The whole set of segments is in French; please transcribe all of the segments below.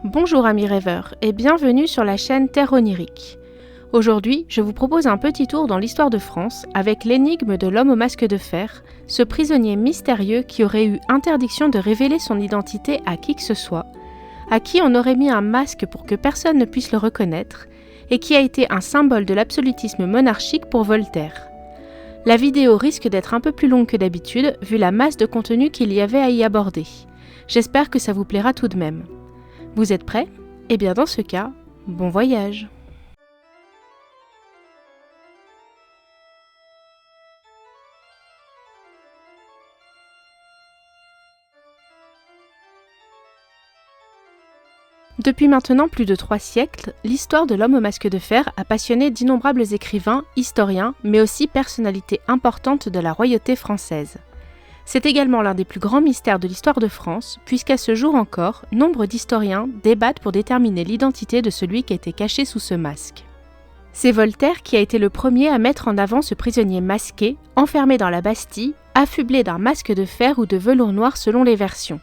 Bonjour amis rêveurs et bienvenue sur la chaîne Terre Onirique. Aujourd'hui, je vous propose un petit tour dans l'histoire de France avec l'énigme de l'homme au masque de fer, ce prisonnier mystérieux qui aurait eu interdiction de révéler son identité à qui que ce soit, à qui on aurait mis un masque pour que personne ne puisse le reconnaître et qui a été un symbole de l'absolutisme monarchique pour Voltaire. La vidéo risque d'être un peu plus longue que d'habitude vu la masse de contenu qu'il y avait à y aborder. J'espère que ça vous plaira tout de même. Vous êtes prêts ? Eh bien dans ce cas, bon voyage ! Depuis maintenant plus de 3 siècles, l'histoire de l'homme au masque de fer a passionné d'innombrables écrivains, historiens, mais aussi personnalités importantes de la royauté française. C'est également l'un des plus grands mystères de l'histoire de France, puisqu'à ce jour encore, nombre d'historiens débattent pour déterminer l'identité de celui qui a été caché sous ce masque. C'est Voltaire qui a été le premier à mettre en avant ce prisonnier masqué, enfermé dans la Bastille, affublé d'un masque de fer ou de velours noir selon les versions.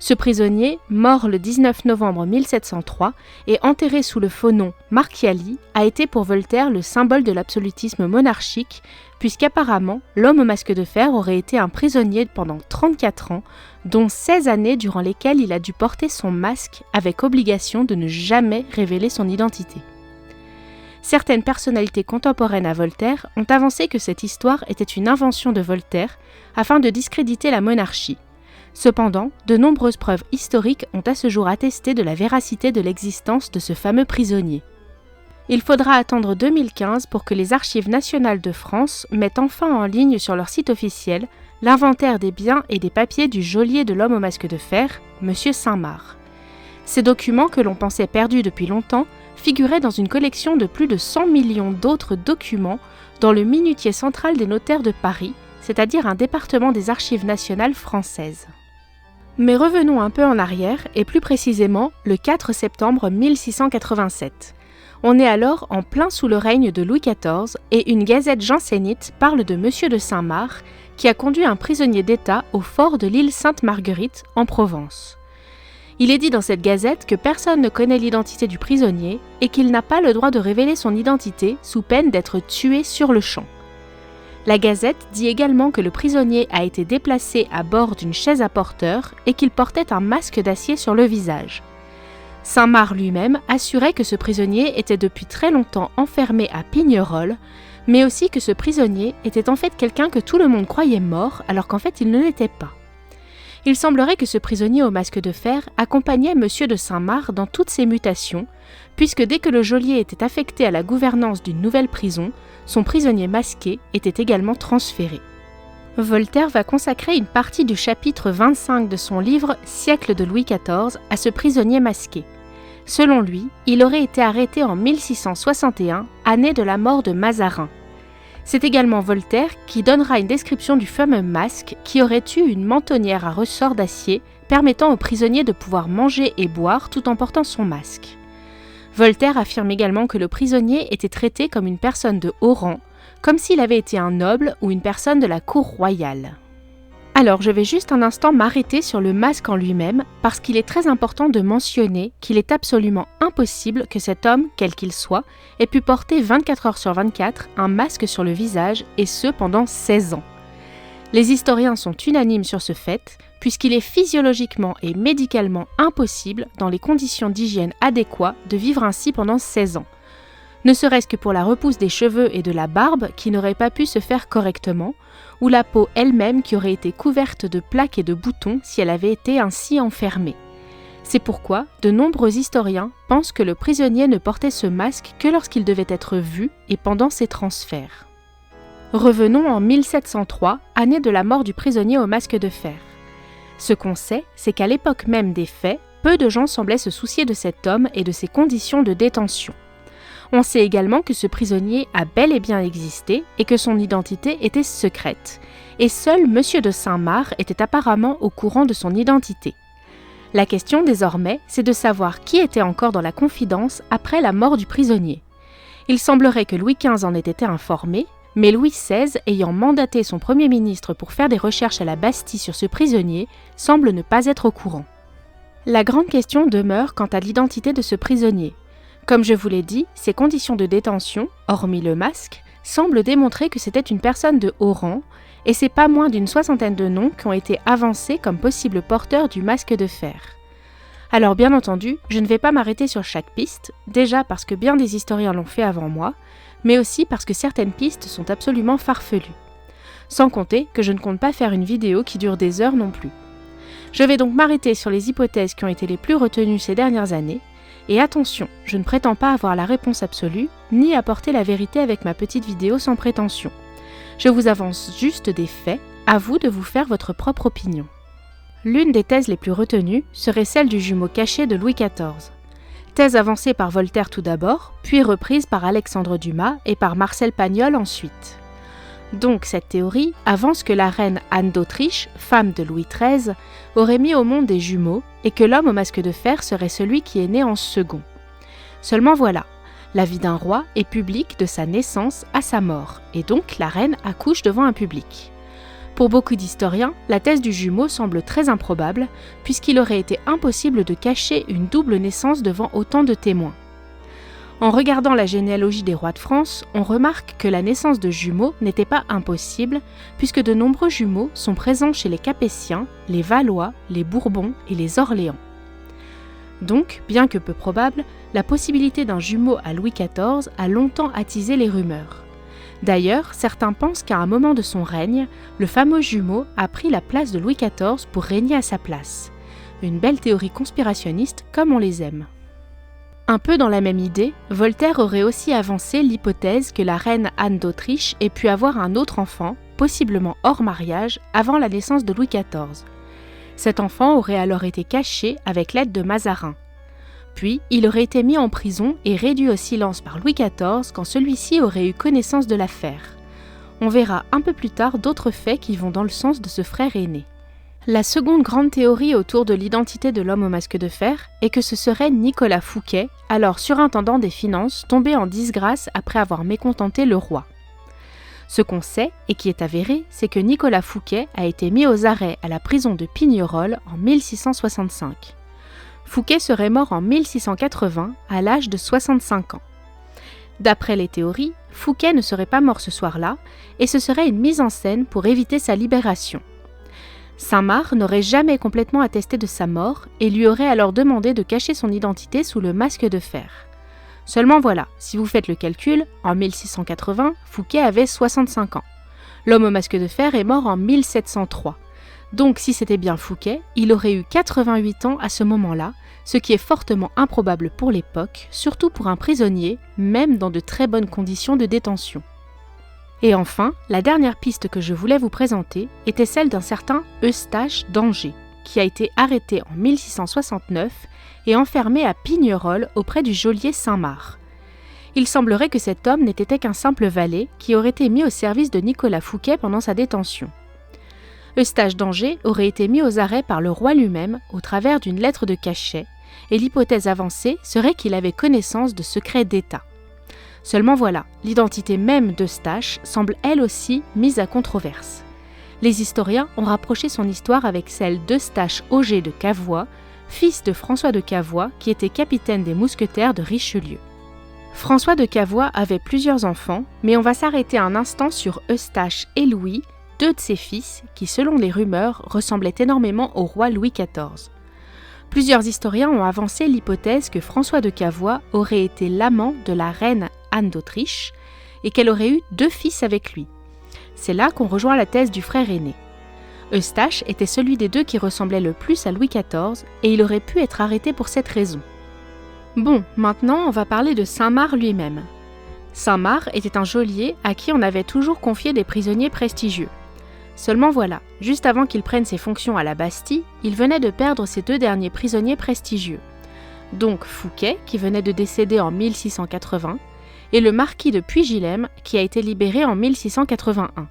Ce prisonnier, mort le 19 novembre 1703 et enterré sous le faux nom Marchiali, a été pour Voltaire le symbole de l'absolutisme monarchique, puisqu'apparemment, l'homme au masque de fer aurait été un prisonnier pendant 34 ans, dont 16 années durant lesquelles il a dû porter son masque avec obligation de ne jamais révéler son identité. Certaines personnalités contemporaines à Voltaire ont avancé que cette histoire était une invention de Voltaire afin de discréditer la monarchie. Cependant, de nombreuses preuves historiques ont à ce jour attesté de la véracité de l'existence de ce fameux prisonnier. Il faudra attendre 2015 pour que les Archives nationales de France mettent enfin en ligne sur leur site officiel l'inventaire des biens et des papiers du geôlier de l'homme au masque de fer, M. Saint-Marc. Ces documents que l'on pensait perdus depuis longtemps figuraient dans une collection de plus de 100 millions d'autres documents dans le minutier central des notaires de Paris, c'est-à-dire un département des Archives nationales françaises. Mais revenons un peu en arrière, et plus précisément le 4 septembre 1687. On est alors en plein sous le règne de Louis XIV, et une gazette jansénite parle de Monsieur de Saint-Marc, qui a conduit un prisonnier d'État au fort de l'île Sainte-Marguerite, en Provence. Il est dit dans cette gazette que personne ne connaît l'identité du prisonnier, et qu'il n'a pas le droit de révéler son identité sous peine d'être tué sur le champ. La Gazette dit également que le prisonnier a été déplacé à bord d'une chaise à porteur et qu'il portait un masque d'acier sur le visage. Saint-Marc lui-même assurait que ce prisonnier était depuis très longtemps enfermé à Pignerol, mais aussi que ce prisonnier était en fait quelqu'un que tout le monde croyait mort alors qu'en fait il ne l'était pas. Il semblerait que ce prisonnier au masque de fer accompagnait Monsieur de Saint-Marc dans toutes ses mutations, puisque dès que le geôlier était affecté à la gouvernance d'une nouvelle prison, son prisonnier masqué était également transféré. Voltaire va consacrer une partie du chapitre 25 de son livre « Siècle de Louis XIV » à ce prisonnier masqué. Selon lui, il aurait été arrêté en 1661, année de la mort de Mazarin. C'est également Voltaire qui donnera une description du fameux masque qui aurait eu une mentonnière à ressort d'acier permettant au prisonnier de pouvoir manger et boire tout en portant son masque. Voltaire affirme également que le prisonnier était traité comme une personne de haut rang, comme s'il avait été un noble ou une personne de la cour royale. Alors je vais juste un instant m'arrêter sur le masque en lui-même parce qu'il est très important de mentionner qu'il est absolument impossible que cet homme, quel qu'il soit, ait pu porter 24 heures sur 24 un masque sur le visage et ce pendant 16 ans. Les historiens sont unanimes sur ce fait, puisqu'il est physiologiquement et médicalement impossible, dans les conditions d'hygiène adéquates, de vivre ainsi pendant 16 ans. Ne serait-ce que pour la repousse des cheveux et de la barbe qui n'aurait pas pu se faire correctement, ou la peau elle-même qui aurait été couverte de plaques et de boutons si elle avait été ainsi enfermée. C'est pourquoi de nombreux historiens pensent que le prisonnier ne portait ce masque que lorsqu'il devait être vu et pendant ses transferts. Revenons en 1703, année de la mort du prisonnier au masque de fer. Ce qu'on sait, c'est qu'à l'époque même des faits, peu de gens semblaient se soucier de cet homme et de ses conditions de détention. On sait également que ce prisonnier a bel et bien existé et que son identité était secrète, et seul Monsieur de Saint-Marc était apparemment au courant de son identité. La question désormais, c'est de savoir qui était encore dans la confidence après la mort du prisonnier. Il semblerait que Louis XV en ait été informé, mais Louis XVI, ayant mandaté son Premier ministre pour faire des recherches à la Bastille sur ce prisonnier, semble ne pas être au courant. La grande question demeure quant à l'identité de ce prisonnier. Comme je vous l'ai dit, ses conditions de détention, hormis le masque, semblent démontrer que c'était une personne de haut rang, et c'est pas moins d'une 60aine de noms qui ont été avancés comme possibles porteurs du masque de fer. Alors bien entendu, je ne vais pas m'arrêter sur chaque piste, déjà parce que bien des historiens l'ont fait avant moi, mais aussi parce que certaines pistes sont absolument farfelues. Sans compter que je ne compte pas faire une vidéo qui dure des heures non plus. Je vais donc m'arrêter sur les hypothèses qui ont été les plus retenues ces dernières années, et attention, je ne prétends pas avoir la réponse absolue, ni apporter la vérité avec ma petite vidéo sans prétention. Je vous avance juste des faits, à vous de vous faire votre propre opinion. L'une des thèses les plus retenues serait celle du jumeau caché de Louis XIV. Thèse avancée par Voltaire tout d'abord, puis reprise par Alexandre Dumas et par Marcel Pagnol ensuite. Donc cette théorie avance que la reine Anne d'Autriche, femme de Louis XIII, aurait mis au monde des jumeaux et que l'homme au masque de fer serait celui qui est né en second. Seulement voilà, la vie d'un roi est publique de sa naissance à sa mort, et donc la reine accouche devant un public. Pour beaucoup d'historiens, la thèse du jumeau semble très improbable, puisqu'il aurait été impossible de cacher une double naissance devant autant de témoins. En regardant la généalogie des rois de France, on remarque que la naissance de jumeaux n'était pas impossible, puisque de nombreux jumeaux sont présents chez les Capétiens, les Valois, les Bourbons et les Orléans. Donc, bien que peu probable, la possibilité d'un jumeau à Louis XIV a longtemps attisé les rumeurs. D'ailleurs, certains pensent qu'à un moment de son règne, le fameux jumeau a pris la place de Louis XIV pour régner à sa place. Une belle théorie conspirationniste comme on les aime. Un peu dans la même idée, Voltaire aurait aussi avancé l'hypothèse que la reine Anne d'Autriche ait pu avoir un autre enfant, possiblement hors mariage, avant la naissance de Louis XIV. Cet enfant aurait alors été caché avec l'aide de Mazarin. Puis, il aurait été mis en prison et réduit au silence par Louis XIV quand celui-ci aurait eu connaissance de l'affaire. On verra un peu plus tard d'autres faits qui vont dans le sens de ce frère aîné. La seconde grande théorie autour de l'identité de l'homme au masque de fer est que ce serait Nicolas Fouquet, alors surintendant des finances, tombé en disgrâce après avoir mécontenté le roi. Ce qu'on sait, et qui est avéré, c'est que Nicolas Fouquet a été mis aux arrêts à la prison de Pignerol en 1665. Fouquet serait mort en 1680, à l'âge de 65 ans. D'après les théories, Fouquet ne serait pas mort ce soir-là, et ce serait une mise en scène pour éviter sa libération. Saint-Marc n'aurait jamais complètement attesté de sa mort et lui aurait alors demandé de cacher son identité sous le masque de fer. Seulement voilà, si vous faites le calcul, en 1680, Fouquet avait 65 ans. L'homme au masque de fer est mort en 1703. Donc si c'était bien Fouquet, il aurait eu 88 ans à ce moment-là, ce qui est fortement improbable pour l'époque, surtout pour un prisonnier, même dans de très bonnes conditions de détention. Et enfin, la dernière piste que je voulais vous présenter était celle d'un certain Eustache d'Angers, qui a été arrêté en 1669 et enfermé à Pignerol auprès du geôlier Saint-Marc. Il semblerait que cet homme n'était qu'un simple valet qui aurait été mis au service de Nicolas Fouquet pendant sa détention. Eustache d'Angers aurait été mis aux arrêts par le roi lui-même au travers d'une lettre de cachet, et l'hypothèse avancée serait qu'il avait connaissance de secrets d'État. Seulement voilà, l'identité même d'Eustache semble elle aussi mise à controverse. Les historiens ont rapproché son histoire avec celle d'Eustache Auger de Cavois, fils de François de Cavois qui était capitaine des mousquetaires de Richelieu. François de Cavois avait plusieurs enfants, mais on va s'arrêter un instant sur Eustache et Louis, deux de ses fils qui, selon les rumeurs, ressemblaient énormément au roi Louis XIV. Plusieurs historiens ont avancé l'hypothèse que François de Cavois aurait été l'amant de la reine Anne d'Autriche et qu'elle aurait eu 2 fils avec lui. C'est là qu'on rejoint la thèse du frère aîné. Eustache était celui des 2 qui ressemblait le plus à Louis XIV et il aurait pu être arrêté pour cette raison. Bon, maintenant on va parler de Saint-Marc lui-même. Saint-Marc était un geôlier à qui on avait toujours confié des prisonniers prestigieux. Seulement voilà, juste avant qu'il prenne ses fonctions à la Bastille, il venait de perdre ses 2 derniers prisonniers prestigieux. Donc Fouquet, qui venait de décéder en 1680, et le marquis de Puy-Gillem, qui a été libéré en 1681.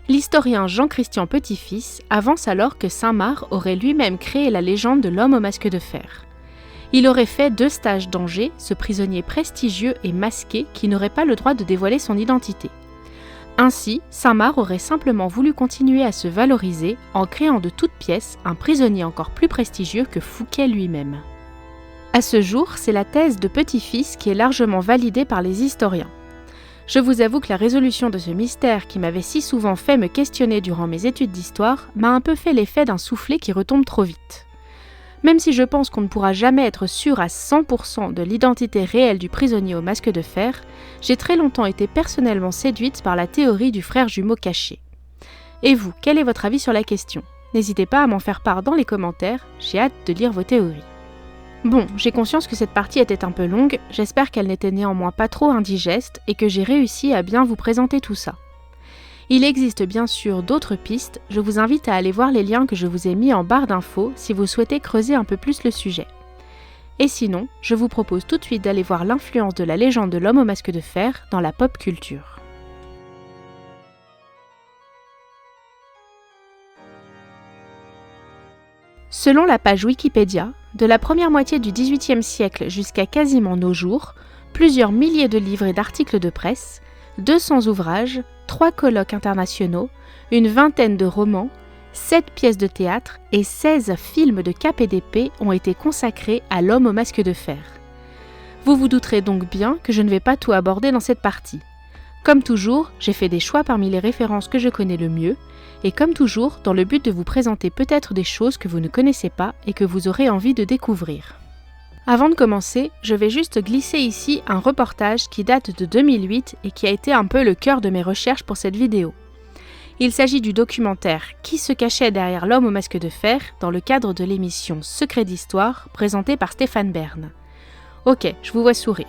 L'historien Jean-Christian Petit-Fils avance alors que Saint-Marc aurait lui-même créé la légende de l'homme au masque de fer. Il aurait fait d'Eustache d'Angers, ce prisonnier prestigieux et masqué qui n'aurait pas le droit de dévoiler son identité. Ainsi, Saint-Marc aurait simplement voulu continuer à se valoriser en créant de toutes pièces un prisonnier encore plus prestigieux que Fouquet lui-même. À ce jour, c'est la thèse de Petit-Fils qui est largement validée par les historiens. Je vous avoue que la résolution de ce mystère qui m'avait si souvent fait me questionner durant mes études d'histoire m'a un peu fait l'effet d'un soufflet qui retombe trop vite. Même si je pense qu'on ne pourra jamais être sûr à 100% de l'identité réelle du prisonnier au masque de fer, j'ai très longtemps été personnellement séduite par la théorie du frère jumeau caché. Et vous, quel est votre avis sur la question ? N'hésitez pas à m'en faire part dans les commentaires, j'ai hâte de lire vos théories. Bon, j'ai conscience que cette partie était un peu longue, j'espère qu'elle n'était néanmoins pas trop indigeste et que j'ai réussi à bien vous présenter tout ça. Il existe bien sûr d'autres pistes, je vous invite à aller voir les liens que je vous ai mis en barre d'infos si vous souhaitez creuser un peu plus le sujet. Et sinon, je vous propose tout de suite d'aller voir l'influence de la légende de l'homme au masque de fer dans la pop culture. Selon la page Wikipédia, de la première moitié du XVIIIe siècle jusqu'à quasiment nos jours, plusieurs milliers de livres et d'articles de presse, 200 ouvrages, 3 colloques internationaux, une vingtaine de romans, 7 pièces de théâtre et 16 films de cap et d'épée ont été consacrés à l'homme au masque de fer. Vous vous douterez donc bien que je ne vais pas tout aborder dans cette partie. Comme toujours, j'ai fait des choix parmi les références que je connais le mieux, et comme toujours, dans le but de vous présenter peut-être des choses que vous ne connaissez pas et que vous aurez envie de découvrir. Avant de commencer, je vais juste glisser ici un reportage qui date de 2008 et qui a été un peu le cœur de mes recherches pour cette vidéo. Il s'agit du documentaire « Qui se cachait derrière l'homme au masque de fer » dans le cadre de l'émission Secrets d'Histoire présentée par Stéphane Bern. Ok, je vous vois sourire.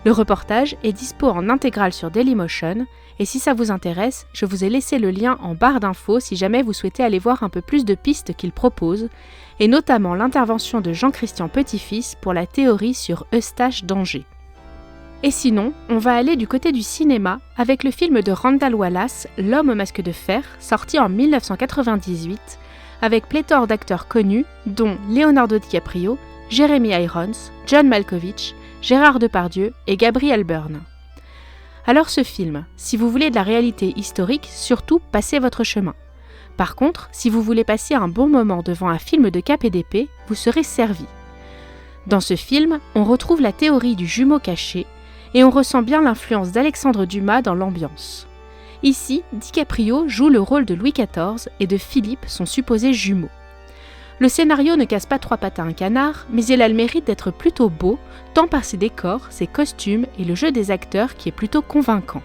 Le reportage est dispo en intégrale sur Dailymotion et si ça vous intéresse, je vous ai laissé le lien en barre d'infos si jamais vous souhaitez aller voir un peu plus de pistes qu'il propose et notamment l'intervention de Jean-Christian Petit-Fils pour la théorie sur Eustache d'Angers. Et sinon, on va aller du côté du cinéma avec le film de Randall Wallace, L'homme au masque de fer, sorti en 1998, avec pléthore d'acteurs connus, dont Leonardo DiCaprio, Jeremy Irons, John Malkovich, Gérard Depardieu et Gabriel Byrne. Alors ce film, si vous voulez de la réalité historique, surtout passez votre chemin. Par contre, si vous voulez passer un bon moment devant un film de cap et d'épée, vous serez servi. Dans ce film, on retrouve la théorie du jumeau caché et on ressent bien l'influence d'Alexandre Dumas dans l'ambiance. Ici, DiCaprio joue le rôle de Louis XIV et de Philippe, son supposé jumeau. Le scénario ne casse pas 3 pattes à un canard, mais il a le mérite d'être plutôt beau, tant par ses décors, ses costumes et le jeu des acteurs qui est plutôt convaincant.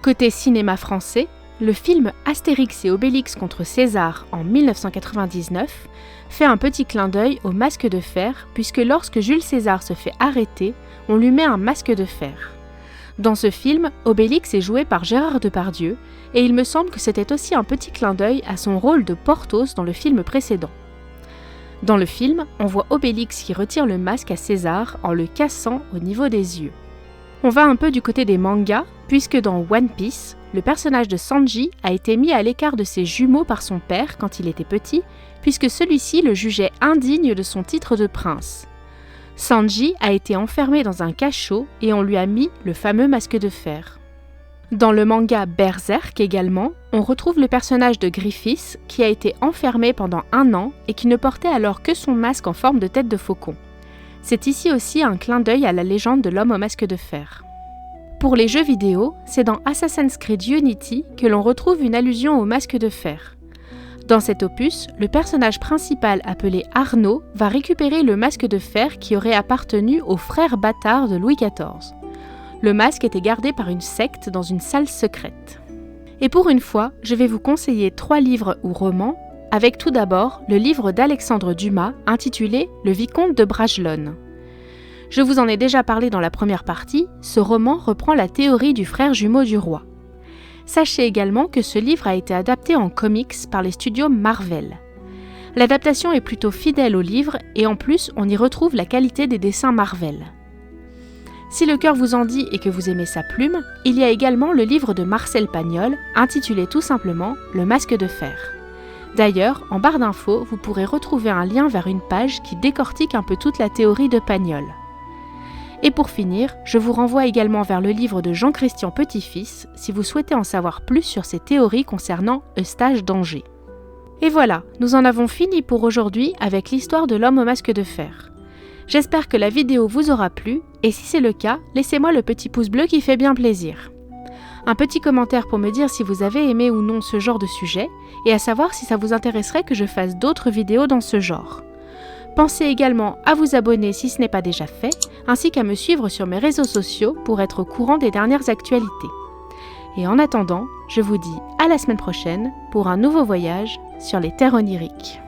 Côté cinéma français, le film Astérix et Obélix contre César en 1999 fait un petit clin d'œil au masque de fer puisque lorsque Jules César se fait arrêter, on lui met un masque de fer. Dans ce film, Obélix est joué par Gérard Depardieu et il me semble que c'était aussi un petit clin d'œil à son rôle de Porthos dans le film précédent. Dans le film, on voit Obélix qui retire le masque à César en le cassant au niveau des yeux. On va un peu du côté des mangas, puisque dans One Piece, le personnage de Sanji a été mis à l'écart de ses jumeaux par son père quand il était petit, puisque celui-ci le jugeait indigne de son titre de prince. Sanji a été enfermé dans un cachot et on lui a mis le fameux masque de fer. Dans le manga Berserk également, on retrouve le personnage de Griffiths qui a été enfermé pendant 1 an et qui ne portait alors que son masque en forme de tête de faucon. C'est ici aussi un clin d'œil à la légende de l'homme au masque de fer. Pour les jeux vidéo, c'est dans Assassin's Creed Unity que l'on retrouve une allusion au masque de fer. Dans cet opus, le personnage principal appelé Arnaud va récupérer le masque de fer qui aurait appartenu aux frères bâtards de Louis XIV. Le masque était gardé par une secte dans une salle secrète. Et pour une fois, je vais vous conseiller 3 livres ou romans, avec tout d'abord le livre d'Alexandre Dumas intitulé « Le Vicomte de Bragelonne ». Je vous en ai déjà parlé dans la première partie, ce roman reprend la théorie du frère jumeau du roi. Sachez également que ce livre a été adapté en comics par les studios Marvel. L'adaptation est plutôt fidèle au livre et en plus on y retrouve la qualité des dessins Marvel. Si le cœur vous en dit et que vous aimez sa plume, il y a également le livre de Marcel Pagnol, intitulé tout simplement « Le masque de fer ». D'ailleurs, en barre d'infos, vous pourrez retrouver un lien vers une page qui décortique un peu toute la théorie de Pagnol. Et pour finir, je vous renvoie également vers le livre de Jean-Christian Petit-Fils si vous souhaitez en savoir plus sur ses théories concernant Eustache d'Angers. Et voilà, nous en avons fini pour aujourd'hui avec l'histoire de l'homme au masque de fer. J'espère que la vidéo vous aura plu, et si c'est le cas, laissez-moi le petit pouce bleu qui fait bien plaisir. Un petit commentaire pour me dire si vous avez aimé ou non ce genre de sujet, et à savoir si ça vous intéresserait que je fasse d'autres vidéos dans ce genre. Pensez également à vous abonner si ce n'est pas déjà fait, ainsi qu'à me suivre sur mes réseaux sociaux pour être au courant des dernières actualités. Et en attendant, je vous dis à la semaine prochaine pour un nouveau voyage sur les terres oniriques.